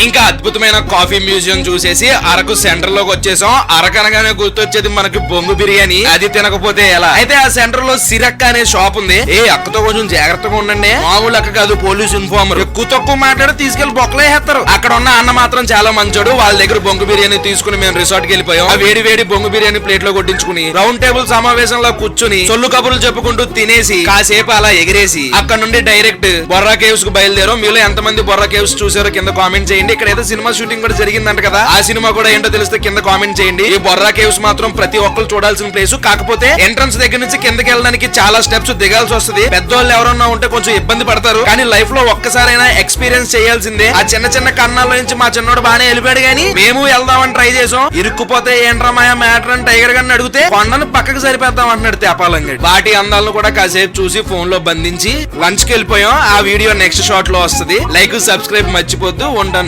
ఇంకా అద్భుతమైన coffee museum చూసేసి అరకు సెంటర్ లోకి వచ్చేసాం. అరకనగానే గుర్తొచ్చేది మనకి బొంగు బిర్యానీ, అది తినకపోతే ఎలా. అయితే ఆ సెంటర్ లో సిరక్క అనే షాప్ ఉంది. అక్కతో కొంచెం జాగ్రత్తగా ఉండండి, మామూలు అక్క కాదు, పోలీస్ ఇన్ఫార్మర్. ఎక్కువ తక్కువ మాట్లాడి తీసుకెళ్లి బొక్కలేస్తారు. అక్కడ ఉన్న అన్న మాత్రం చాలా మంచోడు. వాళ్ళ దగ్గర బొంగు బిర్యానీ తీసుకుని మేము రిసార్ట్ కి వెళ్ళిపోయాం. ఆ వేడి వేడి బొంగు బిర్యానీ ప్లేట్ లో కొట్టించుకుని రౌండ్ టేబుల్ సమావేశంలో కూర్చుని సొల్లు కబుర్లు చెప్పుకుంటూ తినేసి కాసేపు అలా ఎగిరేసి అక్కడ నుండి డైరెక్ట్ బొర్రా కేవ్స్ కు బయలుదేరాం. మీలో ఎంతమంది బొర్రా కేవ్స్ చూసారో కింద కామెంట్ చేయండి. ఇక్కడ ఏదో సినిమా షూటింగ్ కూడా జరిగిందంట కదా, ఆ సినిమా కూడా ఏంటో తెలిస్తే కింద కామెంట్ చేయండి. ఈ బొర్రా కేవ్స్ మాత్రం ప్రతి ఒక్కరు చూడాల్సిన ప్లేస్. కాకపోతే ఎంట్రన్స్ దగ్గర నుంచి కిందకి వెళ్ళడానికి చాలా స్టెప్స్ దిగాల్సి వస్తుంది. పెద్దోళ్ళు ఎవరన్నా ఉంటే కొంచెం ఇబ్బంది పడతారు, కానీ లైఫ్ లో ఒక్కసారైనా ఎక్స్పీరియన్స్ చేయాల్సిందే. ఆ చిన్న చిన్న కన్నాల నుంచి మా చిన్నోడు బానే వెళ్ళిపోయాడు, కానీ మేము వెళ్దామని ట్రై చేసాం. ఇరుక్కుపోతే ఏంట్రా మాయా మ్యాటర్ అని టైగర్ గారిని అడిగితే కొండను పక్కకు సరిపేద్దాం అంటున్నాడు తెపాలంగా. వాటి అందాలను కూడా కాసేపు చూసి ఫోన్ లో బంధించి లంచ్ కి వెళ్ళిపోయాం. ఆ వీడియో నెక్స్ట్ షాట్ లో వస్తుంది. లైక్ సబ్స్క్రైబ్ మర్చిపోద్దు. ఉంటాను.